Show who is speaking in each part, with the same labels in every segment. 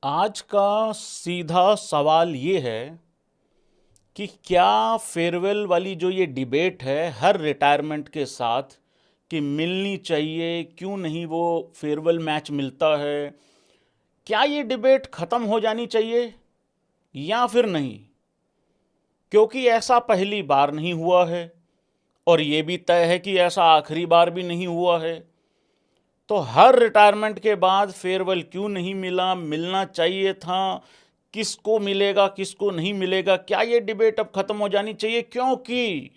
Speaker 1: आज का सीधा सवाल ये है कि क्या फेयरवेल वाली जो ये डिबेट है हर रिटायरमेंट के साथ कि मिलनी चाहिए, क्यों नहीं वो फेयरवेल मैच मिलता है, क्या ये डिबेट ख़त्म हो जानी चाहिए या फिर नहीं? क्योंकि ऐसा पहली बार नहीं हुआ है और ये भी तय है कि ऐसा आखिरी बार भी नहीं हुआ है। तो हर रिटायरमेंट के बाद फेयरवेल क्यों नहीं मिला, मिलना चाहिए था, किसको मिलेगा किसको नहीं मिलेगा, क्या ये डिबेट अब खत्म हो जानी चाहिए? क्योंकि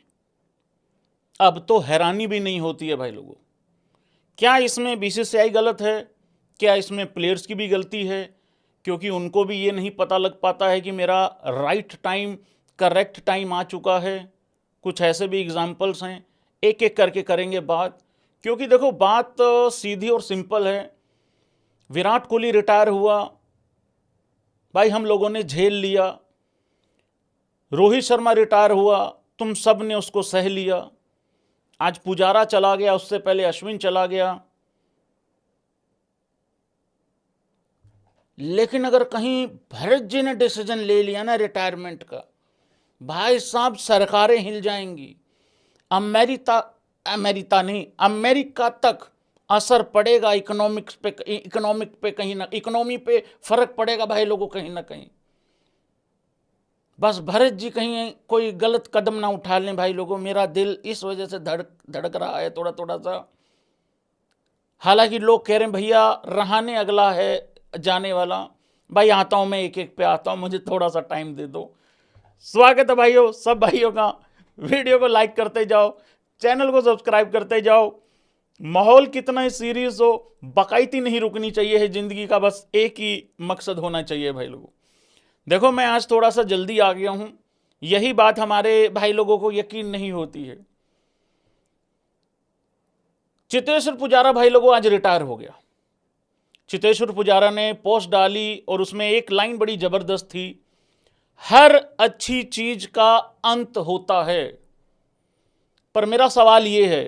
Speaker 1: अब तो हैरानी भी नहीं होती है भाई लोगों। क्या इसमें बीसीसीआई गलत है? क्या इसमें प्लेयर्स की भी गलती है? क्योंकि उनको भी ये नहीं पता लग पाता है कि मेरा राइट टाइम, करेक्ट टाइम आ चुका है। कुछ ऐसे भी एग्जाम्पल्स हैं, एक एक करके करेंगे बात। क्योंकि देखो, बात सीधी और सिंपल है। विराट कोहली रिटायर हुआ, भाई हम लोगों ने झेल लिया। रोहित शर्मा रिटायर हुआ, तुम सब ने उसको सह लिया। आज पुजारा चला गया, उससे पहले अश्विन चला गया। लेकिन अगर कहीं भरत जी ने डिसीजन ले लिया ना रिटायरमेंट का, भाई साहब सरकारें हिल जाएंगी। अमेरिका अमेरिका नहीं, अमेरिका तक असर पड़ेगा। इकोनॉमिक पे कहीं ना, इकोनॉमी पे फर्क पड़ेगा भाई लोगों, कहीं ना कहीं। बस भरत जी कहीं कोई गलत कदम ना उठा लें भाई लोगों। मेरा दिल इस वजह से धड़क रहा है थोड़ा थोड़ा सा। हालांकि लोग कह रहे हैं भैया रहाने अगला है जाने वाला। भाई आता हूं मैं, एक एक पे आता हूं, मुझे थोड़ा सा टाइम दे दो। स्वागत है भाइयों, सब भाइयों का। वीडियो को लाइक करते जाओ, चैनल को सब्सक्राइब करते जाओ। माहौल कितना ही सीरियस हो, बकायती नहीं रुकनी चाहिए है जिंदगी का, बस एक ही मकसद होना चाहिए भाई लोगों। देखो, मैं आज थोड़ा सा जल्दी आ गया हूं, यही बात हमारे भाई लोगों को यकीन नहीं होती है। चेतेश्वर पुजारा भाई लोगों आज रिटायर हो गया। चेतेश्वर पुजारा ने पोस्ट डाली और उसमें एक लाइन बड़ी जबरदस्त थी, हर अच्छी चीज का अंत होता है। पर मेरा सवाल यह है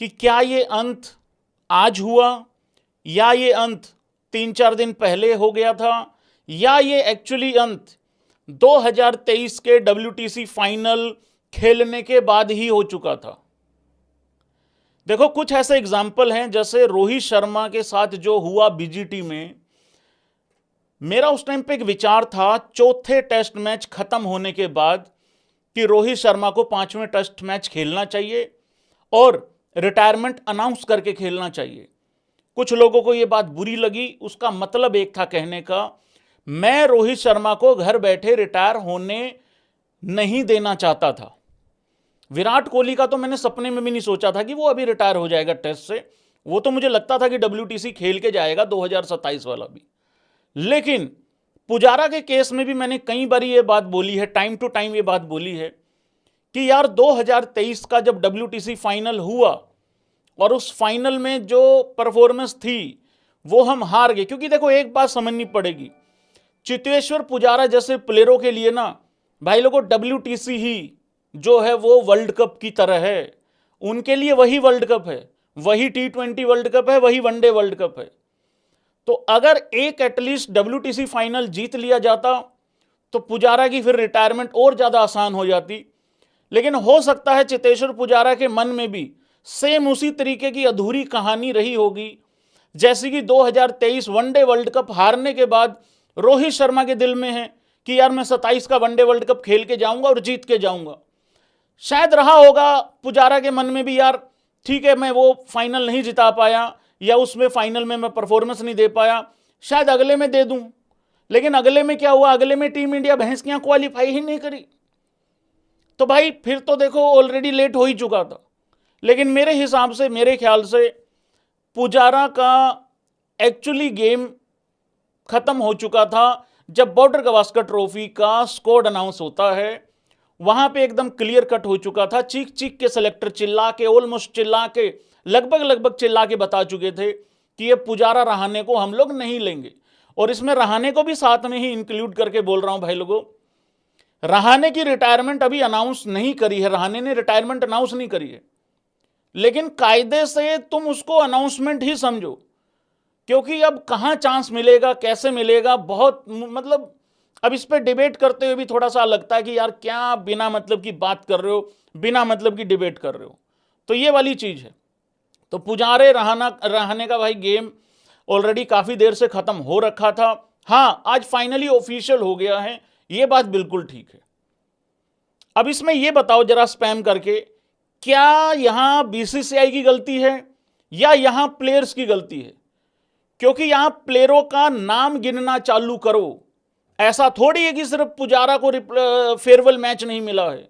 Speaker 1: कि क्या ये अंत आज हुआ, या ये अंत 3-4 दिन पहले हो गया था, या ये एक्चुअली अंत 2023 के WTC फाइनल खेलने के बाद ही हो चुका था? देखो, कुछ ऐसे एग्जाम्पल हैं, जैसे रोहित शर्मा के साथ जो हुआ BGT में। मेरा उस टाइम पे एक विचार था, चौथे टेस्ट मैच खत्म होने के बाद, कि रोहित शर्मा को 5वें टेस्ट मैच खेलना चाहिए और रिटायरमेंट अनाउंस करके खेलना चाहिए। कुछ लोगों को यह बात बुरी लगी। उसका मतलब एक था कहने का, मैं रोहित शर्मा को घर बैठे रिटायर होने नहीं देना चाहता था। विराट कोहली का तो मैंने सपने में भी नहीं सोचा था कि वो अभी रिटायर हो जाएगा टेस्ट से। वो तो मुझे लगता था कि WTC खेल के जाएगा 2027 वाला भी। लेकिन पुजारा के केस में भी मैंने कई बार ये बात बोली है, टाइम टू टाइम ये बात बोली है कि यार 2023 का जब WTC फाइनल हुआ और उस फाइनल में जो परफॉर्मेंस थी वो हम हार गए। क्योंकि देखो, एक बात समझनी पड़ेगी, चेतेश्वर पुजारा जैसे प्लेयरों के लिए ना भाई लोगों, WTC ही जो है वो वर्ल्ड कप की तरह है। उनके लिए वही वर्ल्ड कप है, वही T20 वर्ल्ड कप है, वही वनडे वर्ल्ड कप है। तो अगर एक एटलीस्ट WTC फाइनल जीत लिया जाता तो पुजारा की फिर रिटायरमेंट और ज्यादा आसान हो जाती। लेकिन हो सकता है चेतेश्वर पुजारा के मन में भी सेम उसी तरीके की अधूरी कहानी रही होगी, जैसे कि 2023 वनडे वर्ल्ड कप हारने के बाद रोहित शर्मा के दिल में है कि यार मैं 27 का वनडे वर्ल्ड कप खेल के जाऊंगा और जीत के जाऊंगा। शायद रहा होगा पुजारा के मन में भी, यार ठीक है, मैं वो फाइनल नहीं जिता पाया या उसमें फाइनल में मैं परफॉर्मेंस नहीं दे पाया, शायद अगले में दे दूं। लेकिन अगले में क्या हुआ, अगले में टीम इंडिया भैंसियां क्वालिफाई ही नहीं करी। तो भाई फिर तो देखो ऑलरेडी लेट हो ही चुका था। लेकिन मेरे हिसाब से, मेरे ख्याल से पुजारा का एक्चुअली गेम खत्म हो चुका था जब बॉर्डर गावस्कर ट्रॉफी का स्कोर अनाउंस होता है। वहां पे एकदम क्लियर कट हो चुका था। चीख चीख के सेलेक्टर चिल्ला के, ऑलमोस्ट चिल्ला के, लगभग चिल्ला के बता चुके थे कि ये पुजारा रहाने को हम लोग नहीं लेंगे। और इसमें रहाने को भी साथ में ही इंक्लूड करके बोल रहा हूं भाई लोगों। रहाने की रिटायरमेंट अभी अनाउंस नहीं करी है, रहाने ने रिटायरमेंट अनाउंस नहीं करी है। लेकिन कायदे से तुम उसको अनाउंसमेंट ही समझो, क्योंकि अब कहाँ चांस मिलेगा, कैसे मिलेगा, बहुत मतलब अब इस पे डिबेट करते हुए भी थोड़ा सा लगता है कि यार क्या बिना मतलब की बात कर रहे हो, बिना मतलब की डिबेट कर रहे हो। तो ये वाली चीज है। तो पुजारे रहने का भाई गेम ऑलरेडी काफी देर से खत्म हो रखा था। हाँ, आज फाइनली ऑफिशियल हो गया है, ये बात बिल्कुल ठीक है। अब इसमें ये बताओ जरा स्पैम करके, क्या यहां बीसीसीआई की गलती है या यहां प्लेयर्स की गलती है? क्योंकि यहां प्लेयरों का नाम गिनना चालू करो। ऐसा थोड़ी है कि सिर्फ पुजारा को फेयरवेल मैच नहीं मिला है।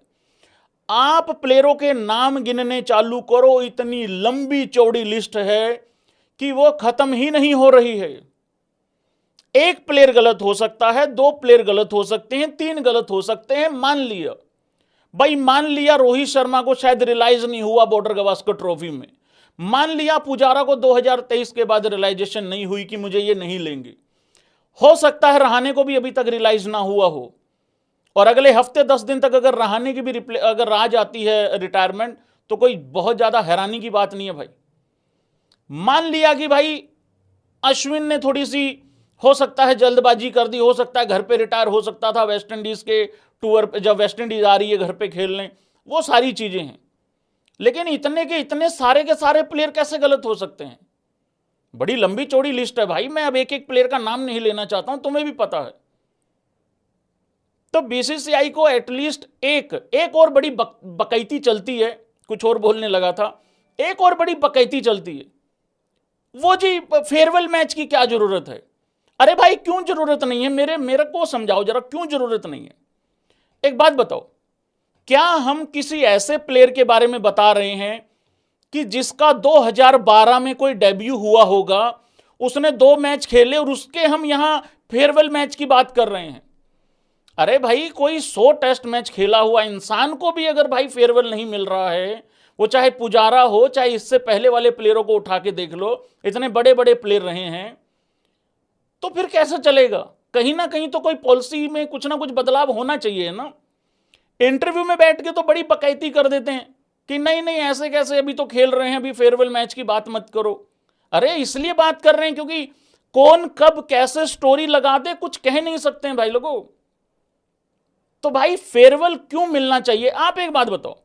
Speaker 1: आप प्लेयरों के नाम गिनने चालू करो, इतनी लंबी चौड़ी लिस्ट है कि वो खत्म ही नहीं हो रही है। एक प्लेयर गलत हो सकता है, 2 प्लेयर गलत हो सकते हैं, 3 गलत हो सकते हैं, मान लिया भाई, मान लिया रोहित शर्मा को शायद रियलाइज नहीं हुआ बॉर्डर गावस्कर ट्रॉफी में, मान लिया पुजारा को 2023 के बाद रियलाइजेशन नहीं हुई कि मुझे ये नहीं लेंगे, हो सकता है रहाणे को भी अभी तक रियलाइज ना हुआ हो, और अगले हफ्ते 10 दिन तक अगर रहाणे की भी अगर आ जाती है रिटायरमेंट तो कोई बहुत ज्यादा हैरानी की बात नहीं है भाई। मान लिया कि भाई अश्विन ने थोड़ी सी हो सकता है जल्दबाजी कर दी, हो सकता है घर पे रिटायर हो सकता था वेस्ट इंडीज के टूर पे, जब वेस्ट इंडीज आ रही है घर पे खेलने, वो सारी चीजें हैं। लेकिन इतने के इतने सारे के सारे प्लेयर कैसे गलत हो सकते हैं? बड़ी लंबी चौड़ी लिस्ट है भाई, मैं अब एक एक प्लेयर का नाम नहीं लेना चाहता हूं, तुम्हें भी पता है। तो बीसीसीआई को एटलीस्ट एक और बड़ी बकैती चलती है, कुछ और बोलने लगा था, एक और बड़ी बकैती चलती है, वो जी फेयरवेल मैच की क्या जरूरत है? अरे भाई क्यों जरूरत नहीं है? मेरे को समझाओ जरा, क्यों जरूरत नहीं है? एक बात बताओ, क्या हम किसी ऐसे प्लेयर के बारे में बता रहे हैं कि जिसका 2012 में कोई डेब्यू हुआ होगा, उसने 2 मैच खेले और उसके हम यहां फेयरवेल मैच की बात कर रहे हैं? अरे भाई कोई 100 टेस्ट मैच खेला हुआ इंसान को भी अगर भाई फेयरवेल नहीं मिल रहा है, वो चाहे पुजारा हो चाहे इससे पहले वाले प्लेयरों को उठा के देख लो, इतने बड़े बड़े प्लेयर रहे हैं, तो फिर कैसे चलेगा? कहीं ना कहीं तो कोई पॉलिसी में कुछ ना कुछ बदलाव होना चाहिए ना। इंटरव्यू में बैठ के तो बड़ी बकैती कर देते हैं कि नहीं नहीं ऐसे कैसे, अभी तो खेल रहे हैं, अभी फेयरवेल मैच की बात मत करो। अरे इसलिए बात कर रहे हैं क्योंकि कौन कब कैसे स्टोरी लगा दे कुछ कह नहीं सकते हैं भाई लोगों। तो भाई फेयरवेल क्यों मिलना चाहिए? आप एक बात बताओ,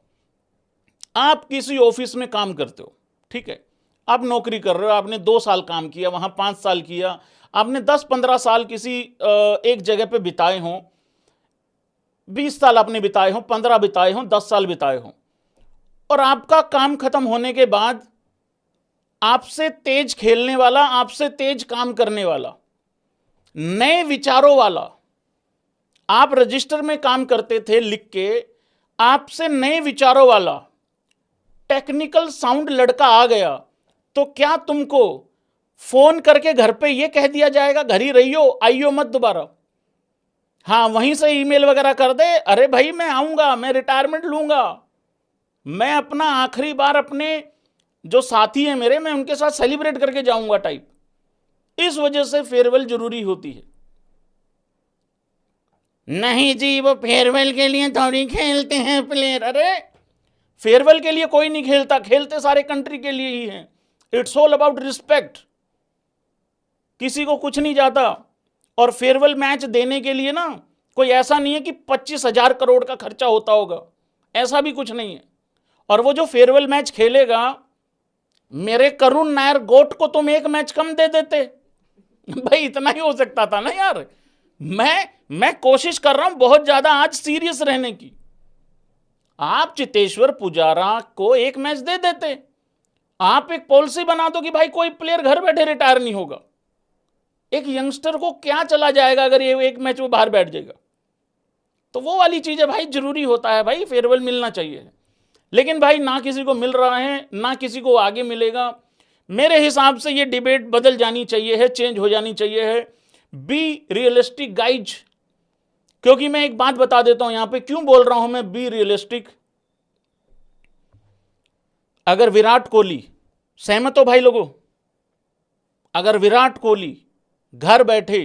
Speaker 1: आप किसी ऑफिस में काम करते हो, ठीक है, आप नौकरी कर रहे हो, आपने 2 साल काम किया, वहां 5 साल किया, आपने 10-15 साल किसी एक जगह पे बिताए हों, 20 साल आपने बिताए हों, 15 बिताए हों, 10 साल बिताए हों, और आपका काम खत्म होने के बाद आपसे तेज खेलने वाला, आपसे तेज काम करने वाला, नए विचारों वाला, आप रजिस्टर में काम करते थे लिख के, आपसे नए विचारों वाला टेक्निकल साउंड लड़का आ गया, तो क्या तुमको फोन करके घर पे ये कह दिया जाएगा घर ही रहियो, आइयो मत दोबारा? हाँ, वहीं से ईमेल वगैरह कर दे, अरे भाई मैं आऊंगा, मैं रिटायरमेंट लूंगा, मैं अपना आखिरी बार अपने जो साथी हैं मेरे, मैं उनके साथ सेलिब्रेट करके जाऊंगा टाइप। इस वजह से फेयरवेल जरूरी होती है। नहीं जी वो फेयरवेल के लिए थोड़ी खेलते हैं प्लेयर। अरे फेयरवेल के लिए कोई नहीं खेलता, खेलते सारे कंट्री के लिए ही हैं। इट्स ऑल अबाउट रिस्पेक्ट, किसी को कुछ नहीं जाता। और फेयरवेल मैच देने के लिए ना कोई ऐसा नहीं है कि 25,000 करोड़ का खर्चा होता होगा, ऐसा भी कुछ नहीं है। और वो जो फेयरवेल मैच खेलेगा, मेरे करुण नायर गोट को तुम 1 मैच कम दे देते भाई, इतना ही हो सकता था ना यार। मैं कोशिश कर रहा हूं बहुत ज्यादा आज सीरियस रहने की। आप चेतेश्वर पुजारा को 1 मैच दे देते, आप एक पॉलिसी बना दो कि भाई कोई प्लेयर घर बैठे रिटायर नहीं होगा। एक यंगस्टर को क्या चला जाएगा अगर ये 1 मैच वो बाहर बैठ जाएगा? तो वो वाली चीज है भाई, जरूरी होता है भाई, फेयरवेल मिलना चाहिए। लेकिन भाई ना किसी को मिल रहा है, ना किसी को आगे मिलेगा। मेरे हिसाब से ये डिबेट बदल जानी चाहिए है, चेंज हो जानी चाहिए है। बी रियलिस्टिक गाइज, क्योंकि मैं एक बात बता देता हूं यहां पे क्यों बोल रहा हूं मैं बी रियलिस्टिक। अगर विराट कोहली, सहमत हो भाई लोगों, अगर विराट कोहली घर बैठे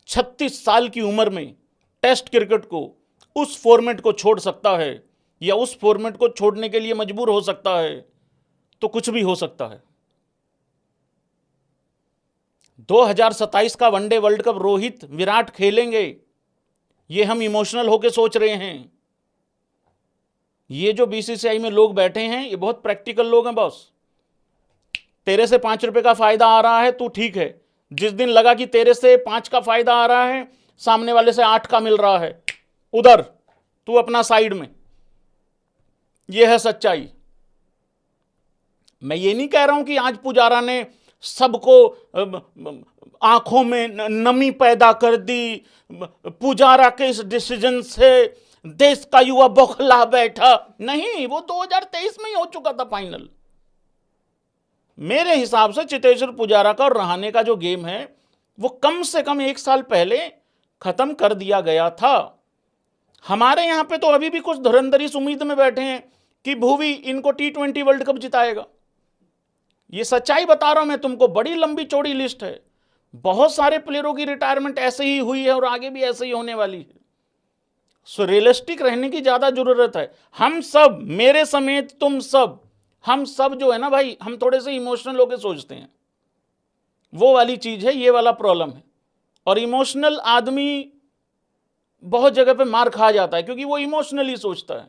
Speaker 1: 36 साल की उम्र में टेस्ट क्रिकेट को, उस फॉर्मेट को छोड़ सकता है या उस फॉर्मेट को छोड़ने के लिए मजबूर हो सकता है, तो कुछ भी हो सकता है। 2027 का one day world cup Rohit Virat खेलेंगे, ये हम इमोशनल होके सोच रहे हैं। ये जो बीसीसीआई में लोग बैठे हैं ये बहुत प्रैक्टिकल लोग हैं बॉस। तेरे से 5 रुपए का फायदा आ रहा है तू ठीक है, जिस दिन लगा कि तेरे से 5 का फायदा आ रहा है, सामने वाले से 8 का मिल रहा है, उधर तू अपना साइड में। यह है सच्चाई। मैं ये नहीं कह रहा हूं कि आज पुजारा ने सबको आंखों में नमी पैदा कर दी, पुजारा के इस डिसीजन से देश का युवा बौखला बैठा। नहीं, वो 2023 में ही हो चुका था फाइनल। मेरे हिसाब से चेतेश्वर पुजारा का और रहाणे का जो गेम है वो कम से कम 1 साल पहले खत्म कर दिया गया था। हमारे यहां पे तो अभी भी कुछ धुरंधर इस उम्मीद में बैठे हैं कि भुवी इनको T20 वर्ल्ड कप जिताएगा। ये सच्चाई बता रहा हूं मैं तुमको, बड़ी लंबी चौड़ी लिस्ट है। बहुत सारे प्लेयरों की रिटायरमेंट ऐसे ही हुई है और आगे भी ऐसे ही होने वाली है। सो रियलिस्टिक रहने की ज्यादा जरूरत है। हम सब, मेरे समेत तुम सब, हम सब जो है ना भाई, हम थोड़े से इमोशनल होकर सोचते हैं। वो वाली चीज है, ये वाला प्रॉब्लम है। और इमोशनल आदमी बहुत जगह पे मार खा जाता है क्योंकि वो इमोशनली सोचता है,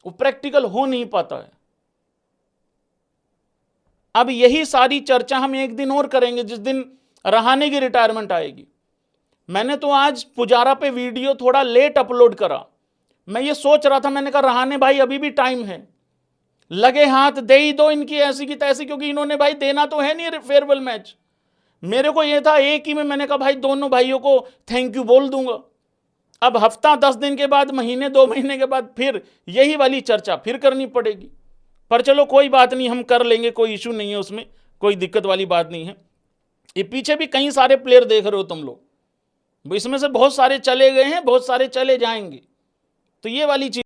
Speaker 1: वो प्रैक्टिकल हो नहीं पाता है। अब यही सारी चर्चा हम एक दिन और करेंगे जिस दिन रहाणे की रिटायरमेंट आएगी। मैंने तो आज पुजारा पे वीडियो थोड़ा लेट अपलोड करा। मैं ये सोच रहा था, मैंने कहा रहाणे भाई अभी भी टाइम है, लगे हाथ दे ही दो इनकी ऐसी की तैसी, क्योंकि इन्होंने भाई देना तो है नहीं फेयरवेल मैच। मेरे को ये था एक ही में, मैंने कहा भाई दोनों भाइयों को थैंक यू बोल दूंगा। अब हफ्ता 10 दिन के बाद, महीने 2 महीने के बाद फिर यही वाली चर्चा फिर करनी पड़ेगी। पर चलो कोई बात नहीं, हम कर लेंगे, कोई इशू नहीं है उसमें, कोई दिक्कत वाली बात नहीं है। ये पीछे भी कई सारे प्लेयर देख रहे हो तुम लोग, इसमें से बहुत सारे चले गए हैं, बहुत सारे चले जाएंगे। तो ये वाली चीज